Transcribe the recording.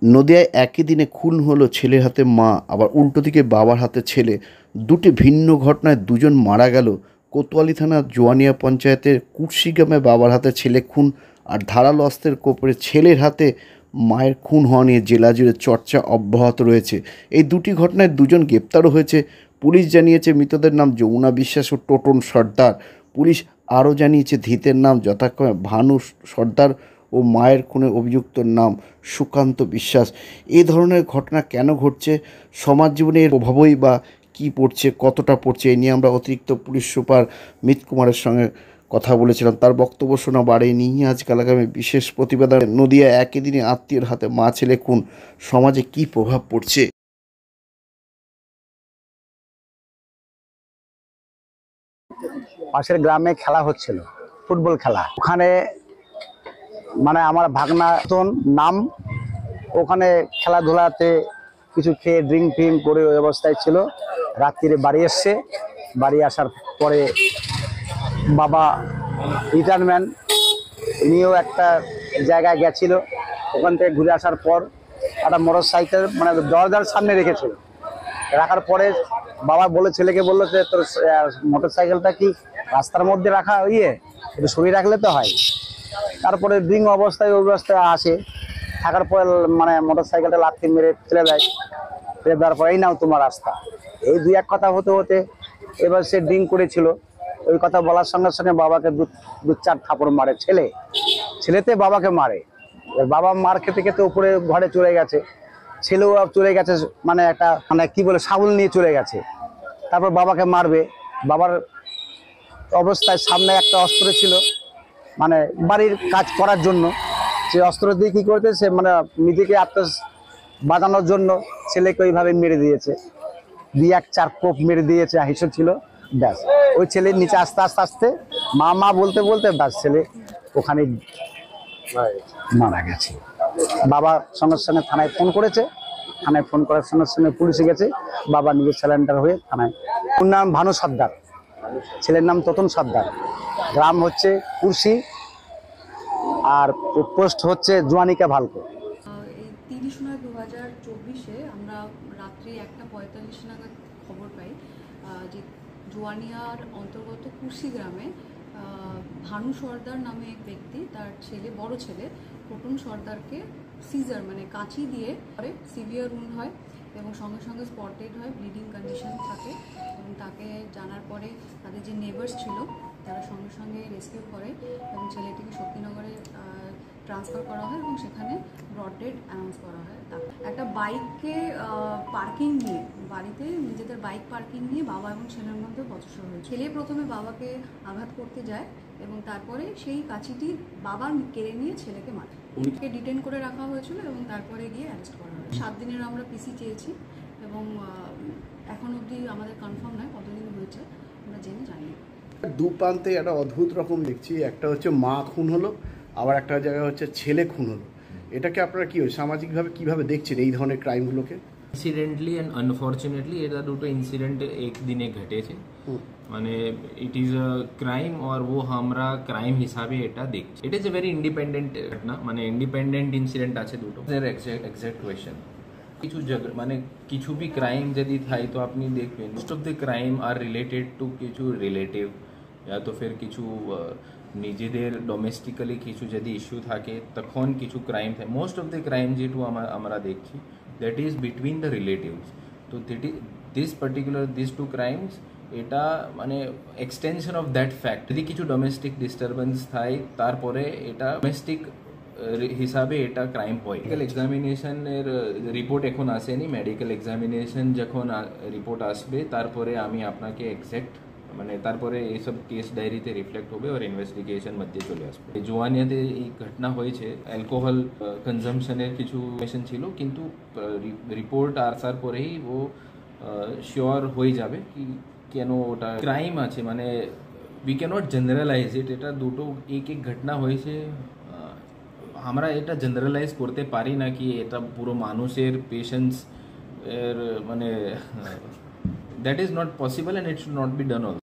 নদিয়ায় একই দিনে খুন হলো ছেলের হাতে মা, আবার উল্টো দিকে বাবার হাতে ছেলে। দুটি ভিন্ন ঘটনায় দুজন মারা গেল। কোতোয়ালি থানার জোয়ানিয়া পঞ্চায়েতের কুর্শি গ্রামে বাবার হাতে ছেলে খুন, আর ধারালো অস্ত্রের কোপরে ছেলের হাতে মায়ের খুন হওয়া নিয়ে জেলা জুড়ে চর্চা অব্যাহত রয়েছে। এই দুটি ঘটনায় দুজন গ্রেপ্তারও হয়েছে। পুলিশ জানিয়েছে মৃতদের নাম যমুনা বিশ্বাস ও টোটন সর্দার। পুলিশ আরও জানিয়েছে ধৃতের নাম যথাক্রমে ভানু সর্দার ও মায়ের খুনে অভিযুক্তর নাম সুকান্ত বিশ্বাস। এই ধরনের ঘটনা কেন ঘটছে, সমাজ জীবনে এর প্রভাবই বা কী পড়ছে, কতটা পড়ছে, এই নিয়ে আমরা অতিরিক্ত পুলিশ সুপার মিত কুমারের সঙ্গে কথা বলেছিলাম। তার বক্তব্য শোনা বাড়ি নিয়ে আজকাল আগামী বিশেষ প্রতিবেদন। নদিয়া একই দিনে আত্মীয়ের হাতে মা ছেলে খুন, সমাজে কী প্রভাব পড়ছে। পাশের গ্রামে খেলা হচ্ছিল, ফুটবল খেলা। ওখানে মানে আমার ভাগনাতন নাম ওখানে খেলাধুলাতে কিছু খেয়ে ড্রিঙ্ক ফ্রিঙ্ক করে ওই অবস্থায় ছিল। রাত্রিরে বাড়ি এসছে, বাড়ি আসার পরে বাবা রিটায়ারমেন্ট নিয়েও একটা জায়গায় গেছিল। ওখান থেকে ঘুরে আসার পর একটা মোটর সাইকেল মানে দরজার সামনে রেখেছিল। রাখার পরে বাবা ছেলেকে বললো যে তোর মোটর সাইকেলটা কি রাস্তার মধ্যে রাখা একটু সরিয়ে রাখলে তো হয়। তারপরে ড্রিঙ্ক অবস্থায় আসে, থাকার পরে মানে মোটর সাইকেলটা লাথি মেরে ফেলে দেয়। ফেলে দেওয়ার পরেই নাও তোমার রাস্তা, এই দুই এক কথা হতে হতে এবার সে ড্রিঙ্ক করেছিল। ওই কথা বলার সঙ্গে সঙ্গে বাবাকে দু চার থাপড় মারে। ছেলেতে বাবাকে মারে। বাবা মার খেতে খেতে উপরে ঘরে চলে গেছে, ছেলেও চলে গেছে, মানে একটা মানে কি বলে শাবল নিয়ে চলে গেছে। তারপর বাবাকে মারবে। বাবার অবস্থায় সামনে একটা অস্ত্র ছিল, মানে বাড়ির কাজ করার জন্য। সে অস্ত্র দিয়ে কি করতে, সে মানে নিজেকে বাঁচানোর জন্য ছেলেকে ওইভাবে মেরে দিয়েছে। দুই এক চার কোপ মেরে দিয়েছে, হিসেব ছিল। ব্যাস, ওই ছেলের নিচে আস্তে আস্তে আস্তে মা মা বলতে বলতে ব্যাস ছেলে ওখানে মারা গেছে। বাবা সঙ্গে সঙ্গে থানায় ফোন করেছে, থানায় ফোন করার সঙ্গে সঙ্গে পুলিশে গেছে। বাবা নিজে স্যালেন্ডার হয়ে থানায়। ওর নাম ভানু সর্দার, ছেলের নাম টোটন সর্দার। গ্রাম হচ্ছে কুর্শি, আর পোস্ট হচ্ছে জোয়ানিকা ভালকো। এই 30/9/2024 আমরা রাত্রি 1:45 নাগাদ খবর পাই যে জোয়ানিয়ার অন্তর্গত কুর্শি গ্রামে ভানু সর্দার নামে এক ব্যক্তি তার বড় ছেলে টোটন সর্দারকে সিজার মানে কাঁচি দিয়ে সিভিয়ার উন্ড হয় এবং সঙ্গে সঙ্গে স্পট ডেড হয়, ব্লিডিং কন্ডিশন থাকে। এবং তাকে জানার পরে তাদের যে নেবার্স ছিল তারা সঙ্গে সঙ্গে রেস্কিউ করে এবং ছেলেটিকে শক্তিনগরে ট্রান্সফার করা হয় এবং সেখানে ব্রড ডেড অ্যানাউন্স করা হয়। একটা বাইককে পার্কিং নিয়ে, বাড়িতে নিজেদের বাইক পার্কিং নিয়ে বাবা এবং ছেলের মধ্যে বচসা হয়েছে। ছেলে প্রথমে বাবাকে আঘাত করতে যায় এবং তারপরে সেই কাঁচিটি বাবার কেড়ে নিয়ে ছেলেকে মারে। উনিকে ডিটেন করে রাখা হয়েছিল এবং তারপরে গিয়ে অ্যারেস্ট করা হয়। 7 দিনের আমরা পিসি চেয়েছি এবং এখন অবধি আমাদের কনফার্ম নয় কতদিন হয়েছে, আমরা জানি। দু প্রান্তে একটা অদ্ভুত রকম দেখছি, একটা হচ্ছে মা খুন হলো, আবার একটা জায়গায় হচ্ছে ছেলে খুন হলো। এটাকে আপনারা কি সামাজিকভাবে কিভাবে দেখছেন এই ধরনের ক্রাইমগুলোকে? ইনসিডেন্টলি এন্ড আনফর্চুনেটলি এটা দুটো ইনসিডেন্ট এক দিনে ঘটেছে। মানে ইট ইজ আ ক্রাইম আর ও আমরা ক্রাইম হিসাবে এটা দেখছি। It is a very independent ঘটনা, মানে ইন্ডিপেন্ডেন্ট ইনসিডেন্ট আছে দুটো। এক্সাক্ট কোয়েশ্চেন কিছু মানে কিছু भी ক্রাইম যদি থাকে তো আপনি দেখবেন মোস্ট অফ দ্য ক্রাইম আর রিলেটেড টু কিছু রিলেটিভ या তো ফের কিছু নিজেদের ডোমেস্টিক্যালি কিছু যদি ইস্যু থাকে তখন কিছু ক্রাইম থাকে। মোস্ট অফ দ্য ক্রাইম যেটু আমরা দেখছি that is between the relatives. তো দিস টু ক্রাইমস এটা মানে এক্সটেনশন অফ দ্যাট ফ্যাক্ট। যদি কিছু ডোমেস্টিক ডিস্টারবেন্স থাকে তারপরে এটা ডোমেস্টিক হিসাবে এটা ক্রাইম হয়। মেডিকেল এক্সামিনেশনের রিপোর্ট এখন আসেনি, মেডিকেল এক্সামিনেশন যখন রিপোর্ট আসবে তারপরে আমি আপনাকে এক্স্যাক্ট মানে তারপরে এইসব কেস ডায়েরিতে রিফ্লেক্ট হবে আর ইনভেস্টিগেশন মধ্যে চলে আসবে। জোয়ানিয়াতে এই ঘটনা হয়েছে, অ্যালকোহল কনজামশনের কিছু পেশেন্ট ছিল, কিন্তু রিপোর্ট আসার পরেই ও শিওর হয়ে যাবে কি কেন ওটা ক্রাইম আছে। মানে উই ক্যানট জেনারেলাইজ ইট। এটা দুটো এক ঘটনা হয়েছে, আমরা এটা জেনারেলাইজ করতে পারি না কি এটা পুরো মানুষের পেশেন্টস এর মানে that is not possible and it should not be done also.